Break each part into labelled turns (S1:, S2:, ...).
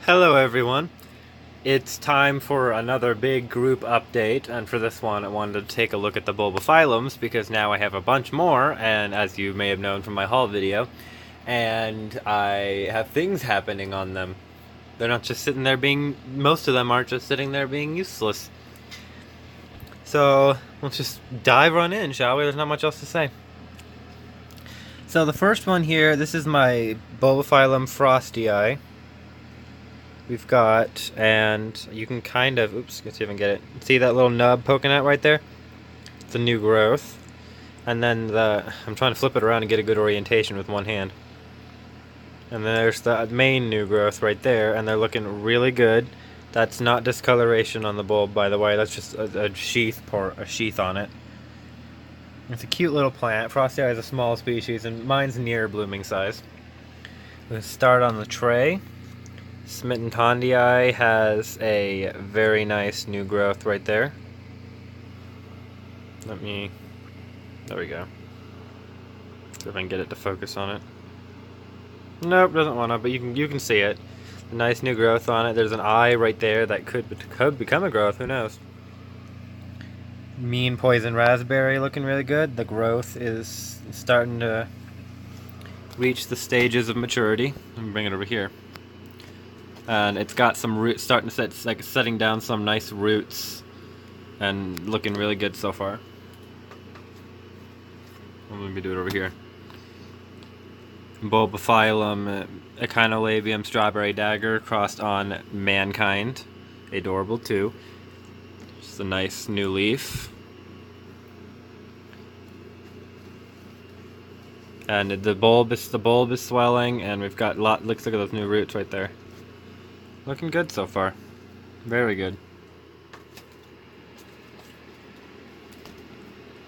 S1: Hello everyone. It's time for another big group update, and for this one I wanted to take a look at the Bulbophyllums because now I have a bunch more, and as you may have known from my haul video, and I have things happening on them. They're not just sitting there most of them aren't just sitting there being useless. So, let's just dive right in, shall we? There's not much else to say. So the first one here, this is my Bulbophyllum frostii. We've got, and you can kind of, oops, let's see if I can get it. See that little nub poking out right there? It's a new growth. And then I'm trying to flip it around and get a good orientation with one hand. And then there's the main new growth right there, and they're looking really good. That's not discoloration on the bulb, by the way. That's just a sheath on it. It's a cute little plant. Frostii is a small species, and mine's near blooming size. Let's start on the tray. Smitten Tondii has a very nice new growth right there. There we go. See if I can get it to focus on it. Nope, doesn't want to, but you can see it. A nice new growth on it. There's an eye right there that could become a growth, who knows. Mean Poison Raspberry looking really good. The growth is starting to reach the stages of maturity. Let me bring it over here. And it's got some roots starting to setting down some nice roots and looking really good so far. Let me do it over here. Bulbophyllum, Echinolabium Strawberry Dagger crossed on Mankind. Adorable too. Just a nice new leaf. And the bulb is swelling, and we've got look at those new roots right there. Looking good so far. Very good.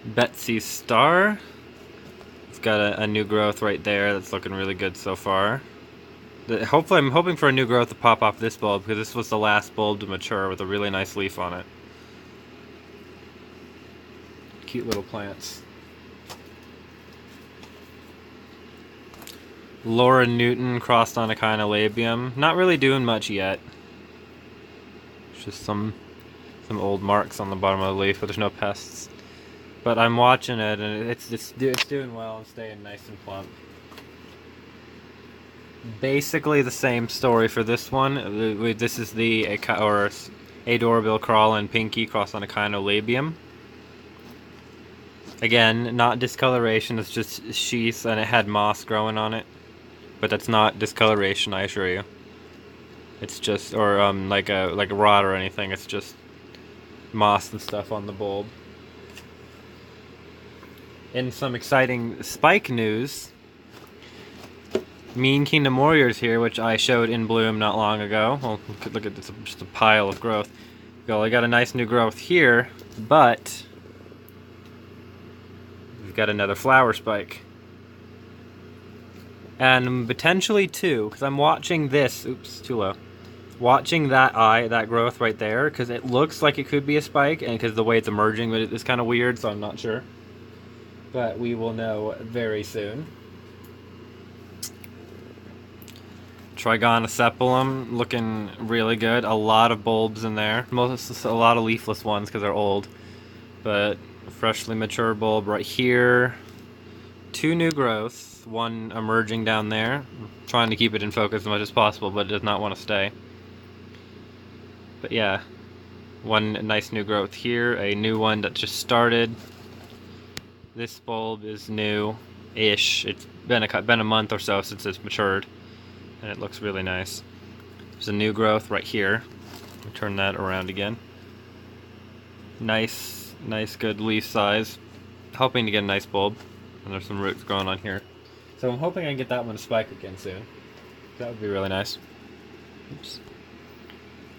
S1: Betsy's Star. It's got a new growth right there that's looking really good so far. Hopefully, I'm hoping for a new growth to pop off this bulb because this was the last bulb to mature with a really nice leaf on it. Cute little plants. Laura Newton crossed on Echinolabium. Not really doing much yet. It's just some old marks on the bottom of the leaf, but there's no pests. But I'm watching it, and it's doing well and staying nice and plump. Basically the same story for this one. This is the Adorable Crawl and Pinky crossed on Echinolabium. Again, not discoloration, it's just sheath, and it had moss growing on it. But that's not discoloration, I assure you. It's just, or like a rot or anything. It's just moss and stuff on the bulb. In some exciting spike news, Mean Kingdom Warriors here, which I showed in bloom not long ago. Well, look at this, just a pile of growth. Well, I got a nice new growth here, but we've got another flower spike. And potentially two, because I'm watching this, oops, too low. Watching that growth right there, because it looks like it could be a spike, and because the way it's emerging, but it's kind of weird, so I'm not sure. But we will know very soon. Trigonocephalum, looking really good. A lot of bulbs in there. A lot of leafless ones, because they're old. But freshly mature bulb right here. Two new growths. One emerging down there. I'm trying to keep it in focus as much as possible, but it does not want to stay. But yeah, one nice new growth here, a new one that just started. This bulb is new-ish. It's been a month or so since it's matured, and it looks really nice. There's a new growth right here. I'll turn that around again. Nice, good leaf size. Hoping to get a nice bulb, and there's some roots growing on here. So I'm hoping I can get that one to spike again soon. That would be really nice. Oops.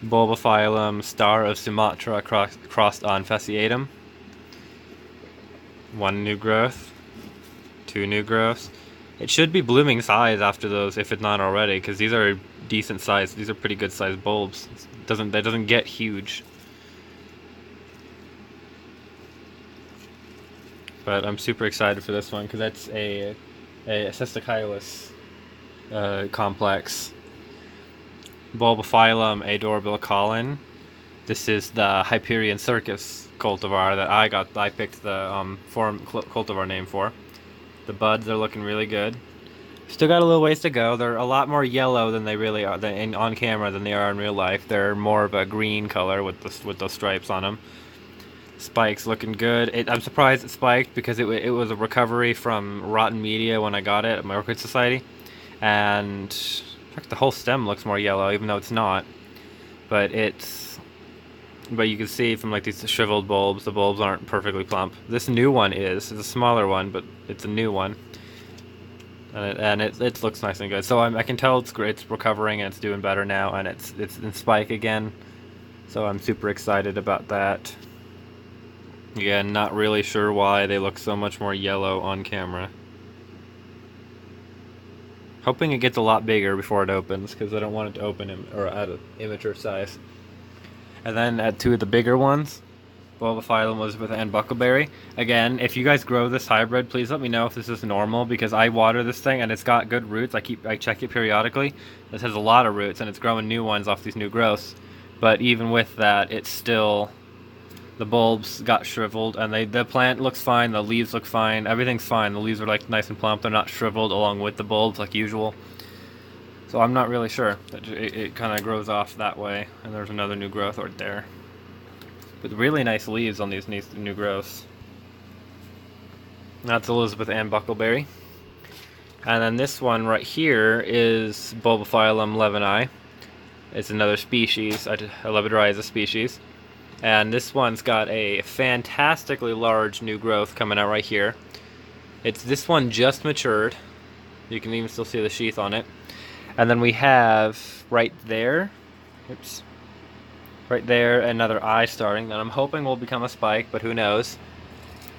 S1: Bulbophyllum, Star of Sumatra crossed on Fasciatum. One new growth. Two new growths. It should be blooming size after those, if it's not already, because these are decent size. These are pretty good sized bulbs. That doesn't get huge. But I'm super excited for this one because that's a Cystochyllus complex. Bulbophyllum adorabilicolin. This is the Hyperion Circus cultivar that I picked the cultivar name for. The buds are looking really good. Still got a little ways to go. They're a lot more yellow than they really are on camera than they are in real life. They're more of a green color with those stripes on them. Spike's looking good. I'm surprised it spiked because it was a recovery from rotten media when I got it at my Orchid Society, and in fact the whole stem looks more yellow even though it's not. But you can see from like these shriveled bulbs, the bulbs aren't perfectly plump. This new one is. It's a smaller one, but it's a new one. And it looks nice and good. So I can tell it's great. It's recovering and it's doing better now, and it's in spike again. So I'm super excited about that. Again, not really sure why they look so much more yellow on camera. Hoping it gets a lot bigger before it opens, because I don't want it to open at an immature size. And then at two of the bigger ones, Bulbophyllum Elizabeth and Buckleberry. Again, if you guys grow this hybrid, please let me know if this is normal, because I water this thing and it's got good roots. I check it periodically. This has a lot of roots and it's growing new ones off these new growths. But even with that, it's still, the bulbs got shriveled, and the plant looks fine, the leaves look fine, everything's fine. The leaves are like nice and plump, they're not shriveled along with the bulbs like usual. So I'm not really sure. It kind of grows off that way, and there's another new growth right there. But really nice leaves on these new growths. That's Elizabeth and Buckleberry. And then this one right here is Bulbophyllum leveni. It's another species, a Lebederiza species. And this one's got a fantastically large new growth coming out right here. This one just matured. You can even still see the sheath on it. And then we have right there, oops, right there another eye starting that I'm hoping will become a spike, but who knows.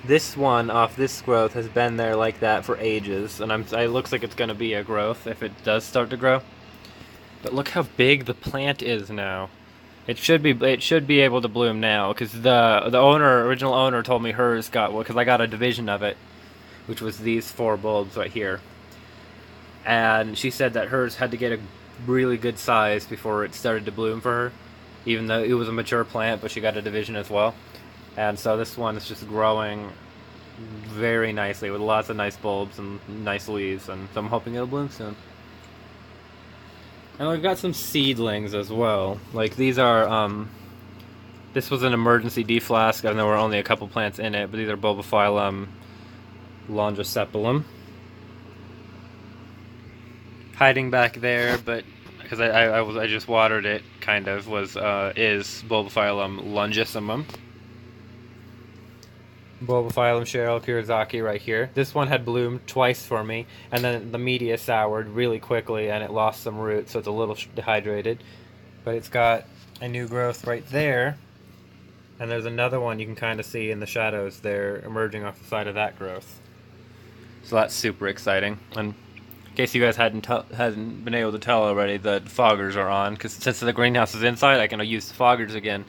S1: This one off this growth has been there like that for ages, and it looks like it's going to be a growth if it does start to grow. But look how big the plant is now. It should be able to bloom now, because the original owner told me hers got, because I got a division of it, which was these 4 bulbs right here. And she said that hers had to get a really good size before it started to bloom for her, even though it was a mature plant, but she got a division as well. And so this one is just growing very nicely with lots of nice bulbs and nice leaves, and so I'm hoping it'll bloom soon. And we've got some seedlings as well. Like these are, this was an emergency deflask, and there were only a couple plants in it, but these are Bulbophyllum longicephalum. Hiding back there, but because I just watered it, kind of, is Bulbophyllum longissimum. Bulbophyllum Cheryl Kurizaki right here. This one had bloomed twice for me, and then the media soured really quickly and it lost some roots, so it's a little dehydrated. But it's got a new growth right there, and there's another one you can kind of see in the shadows there emerging off the side of that growth. So that's super exciting. And in case you guys hadn't been able to tell already, the foggers are on, because since the greenhouse is inside, I can use the foggers again,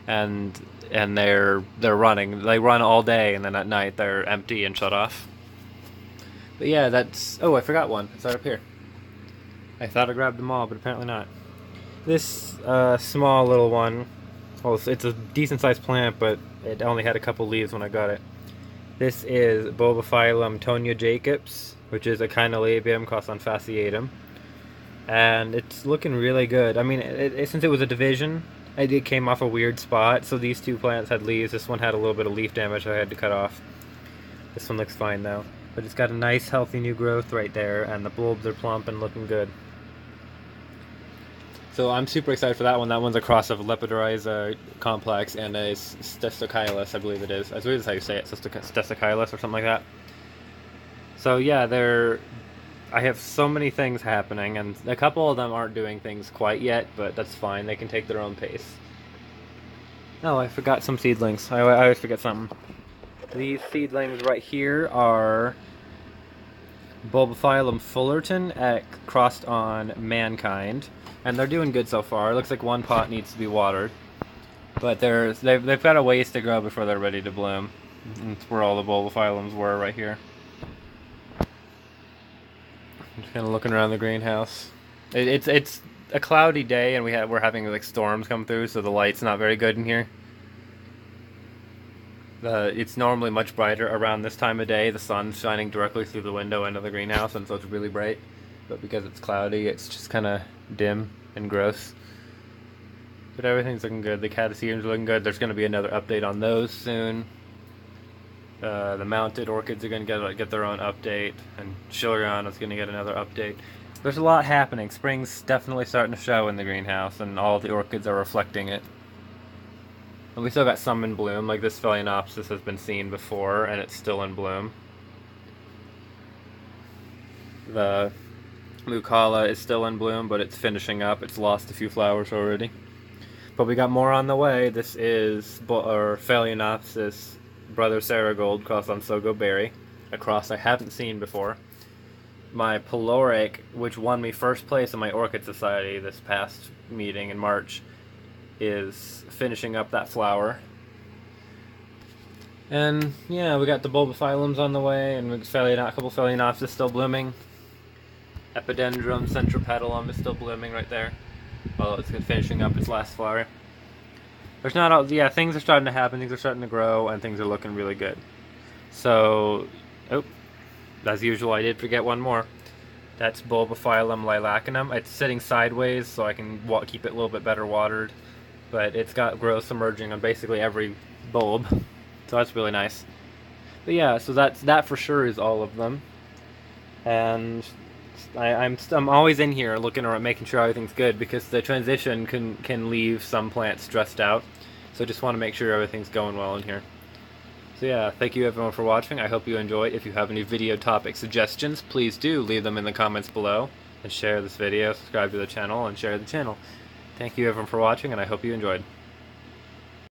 S1: and they're running. They run all day, and then at night they're empty and shut off. But yeah, that's, oh, I forgot one. It's right up here. I thought I grabbed them all, but apparently not. This small little one, well, it's a decent sized plant, but it only had a couple leaves when I got it. This is Bulbophyllum Tonia Jacobs, which is a Echinolabium Cosonfasciatum, and it's looking really good. I mean, since it was a division, it came off a weird spot, so these 2 plants had leaves. This one had a little bit of leaf damage I had to cut off. This one looks fine though, but it's got a nice healthy new growth right there, and the bulbs are plump and looking good. So I'm super excited for that one. That one's a cross of Lepidoriza complex and a Stestochylis, I believe it is. I believe that's how you say it, Stestochylis or something like that. So yeah, I have so many things happening, and a couple of them aren't doing things quite yet, but that's fine. They can take their own pace. Oh, I forgot some seedlings. I always forget something. These seedlings right here are Bulbophyllum Fullerton crossed on Mankind, and they're doing good so far. It looks like one pot needs to be watered, but they've got a ways to go before they're ready to bloom. That's where all the Bulbophyllums were right here. I'm just kind of looking around the greenhouse. It's a cloudy day, and we're having like storms come through, so the light's not very good in here. It's normally much brighter around this time of day. The sun's shining directly through the window into the greenhouse, and so it's really bright. But because it's cloudy, it's just kind of dim and gross. But everything's looking good. The cataseums are looking good. There's going to be another update on those soon. The mounted orchids are going to get their own update, and Chilion is going to get another update. There's a lot happening. Spring's definitely starting to show in the greenhouse, and all the orchids are reflecting it. And we still got some in bloom, like this Phalaenopsis has been seen before, and it's still in bloom. The Mucala is still in bloom, but it's finishing up. It's lost a few flowers already. But we got more on the way. This is Phalaenopsis Brother Saragold cross on Sogo Berry, a cross I haven't seen before. My Peloric, which won me first place in my Orchid Society this past meeting in March, is finishing up that flower. And yeah, we got the Bulbophyllums on the way, and a couple Phalaenopsis still blooming. Epidendrum centripetalum is still blooming right there. Well, it's finishing up its last flower. There's not all, yeah, things are starting to happen, things are starting to grow, and things are looking really good. So, oh, as usual, I did forget one more. That's Bulbophyllum lilacanum. It's sitting sideways, so I can keep it a little bit better watered. But it's got growth emerging on basically every bulb, so that's really nice. But yeah, so that for sure is all of them. And I'm always in here looking around, making sure everything's good, because the transition can leave some plants stressed out. So just want to make sure everything's going well in here. So yeah, thank you everyone for watching. I hope you enjoyed. If you have any video topic suggestions, please do leave them in the comments below, and share this video, subscribe to the channel, and share the channel. Thank you everyone for watching, and I hope you enjoyed.